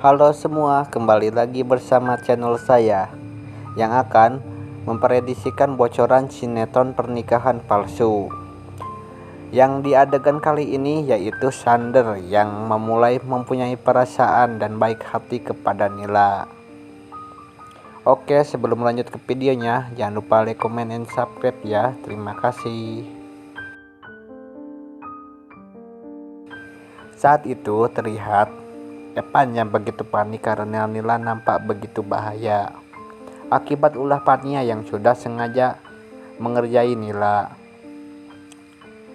Halo semua, kembali lagi bersama channel saya yang akan memprediksikan bocoran sinetron pernikahan palsu. Yang di adegan kali ini yaitu Sander yang memulai mempunyai perasaan dan baik hati kepada Nila. Oke, sebelum lanjut ke videonya, jangan lupa like, comment, and subscribe ya. Terima kasih. Saat itu terlihat Evan yang begitu panik karena Nila nampak begitu bahaya akibat ulah Pania yang sudah sengaja mengerjai Nila.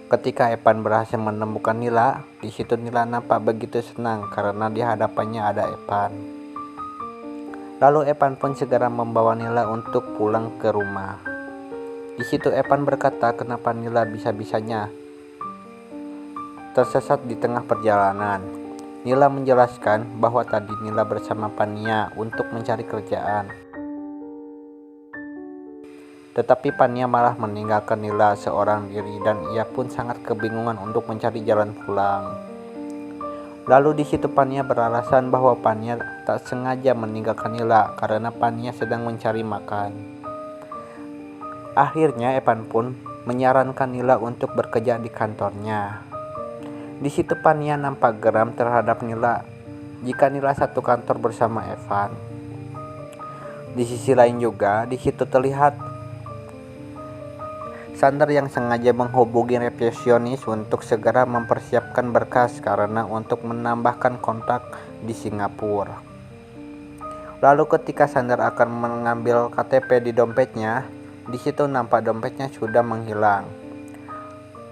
Ketika Evan berhasil menemukan Nila, di situ Nila nampak begitu senang karena di hadapannya ada Evan. Lalu Evan pun segera membawa Nila untuk pulang ke rumah. Di situ Evan berkata kenapa Nila bisa-bisanya tersesat di tengah perjalanan. Nila menjelaskan bahwa tadi Nila bersama Pania untuk mencari kerjaan. Tetapi Pania malah meninggalkan Nila seorang diri dan ia pun sangat kebingungan untuk mencari jalan pulang. Lalu di situ Pania beralasan bahwa Pania tak sengaja meninggalkan Nila karena Pania sedang mencari makan. Akhirnya Evan pun menyarankan Nila untuk bekerja di kantornya. Di situ Pania nampak geram terhadap Nila jika Nila satu kantor bersama Evan. Di sisi lain juga di situ terlihat Sander yang sengaja menghubungi resepsionis untuk segera mempersiapkan berkas karena untuk menambahkan kontak di Singapura. Lalu ketika Sander akan mengambil KTP di dompetnya, di situ nampak dompetnya sudah menghilang.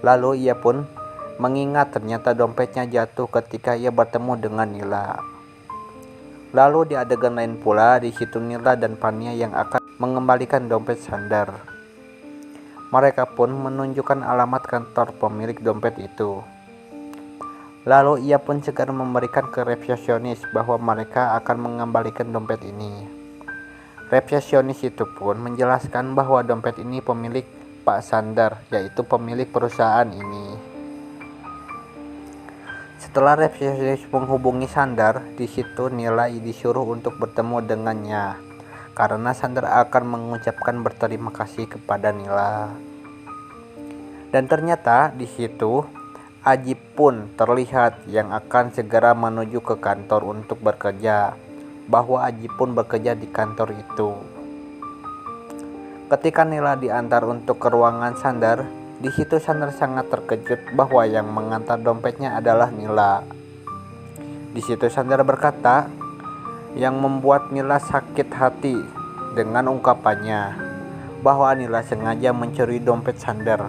Lalu ia pun mengingat ternyata dompetnya jatuh ketika ia bertemu dengan Nila. Lalu di adegan lain pula di situ Nila dan Pania yang akan mengembalikan dompet Sander. Mereka pun menunjukkan alamat kantor pemilik dompet itu. Lalu ia pun segera memberikan ke resepsionis bahwa mereka akan mengembalikan dompet ini. Resepsionis itu pun menjelaskan bahwa dompet ini pemilik Pak Sander, yaitu pemilik perusahaan ini. Setelah resepsionis menghubungi Sander, di situ Nila disuruh untuk bertemu dengannya karena Sander akan mengucapkan berterima kasih kepada Nila. Dan ternyata di situ Aji pun terlihat yang akan segera menuju ke kantor untuk bekerja, bahwa Aji pun bekerja di kantor itu. Ketika Nila diantar untuk ke ruangan Sander, di situ Sander sangat terkejut bahwa yang mengantar dompetnya adalah Nila. Di situ Sander berkata yang membuat Nila sakit hati dengan ungkapannya bahwa Nila sengaja mencuri dompet Sander.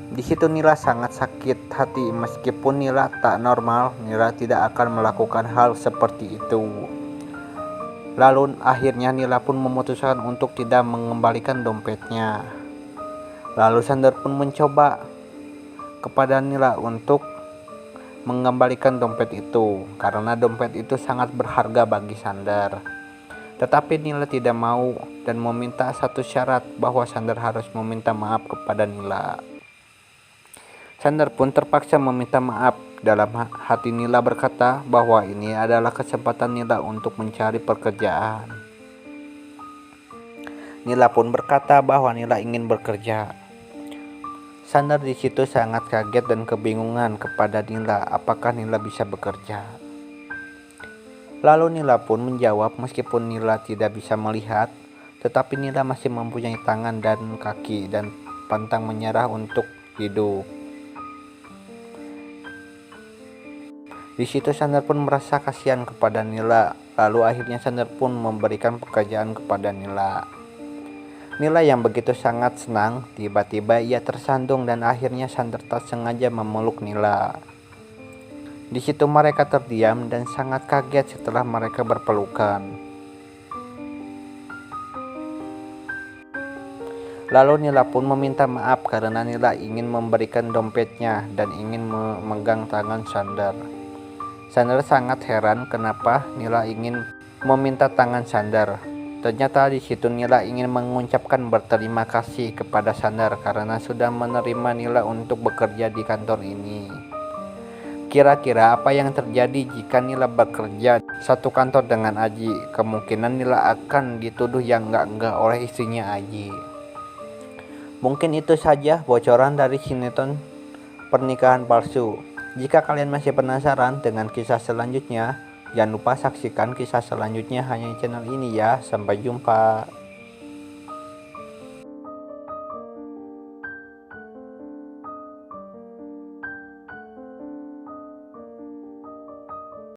Di situ Nila sangat sakit hati meskipun Nila tak normal, Nila tidak akan melakukan hal seperti itu. Lalu akhirnya Nila pun memutuskan untuk tidak mengembalikan dompetnya. Lalu Sander pun mencoba kepada Nila untuk mengembalikan dompet itu karena dompet itu sangat berharga bagi Sander. Tetapi Nila tidak mau dan meminta satu syarat bahwa Sander harus meminta maaf kepada Nila. Sander pun terpaksa meminta maaf. Dalam hati Nila berkata bahwa ini adalah kesempatan Nila untuk mencari pekerjaan. Nila pun berkata bahwa Nila ingin bekerja. Sander di situ sangat kaget dan kebingungan kepada Nila apakah Nila bisa bekerja. Lalu Nila pun menjawab meskipun Nila tidak bisa melihat, tetapi Nila masih mempunyai tangan dan kaki dan pantang menyerah untuk hidup. Di situ Sander pun merasa kasihan kepada Nila, lalu akhirnya Sander pun memberikan pekerjaan kepada Nila. Nila yang begitu sangat senang, tiba-tiba ia tersandung dan akhirnya Sander tak sengaja memeluk Nila. Di situ mereka terdiam dan sangat kaget setelah mereka berpelukan. Lalu Nila pun meminta maaf karena Nila ingin memberikan dompetnya dan ingin memegang tangan Sander. Sander sangat heran kenapa Nila ingin meminta tangan Sander. Ternyata di situ Nila ingin mengucapkan berterima kasih kepada Sander karena sudah menerima Nila untuk bekerja di kantor ini. Kira-kira apa yang terjadi jika Nila bekerja satu kantor dengan Aji? Kemungkinan Nila akan dituduh yang enggak oleh istrinya Aji. Mungkin itu saja bocoran dari sinetron Pernikahan Palsu. Jika kalian masih penasaran dengan kisah selanjutnya, jangan lupa saksikan kisah selanjutnya hanya di channel ini ya. Sampai jumpa.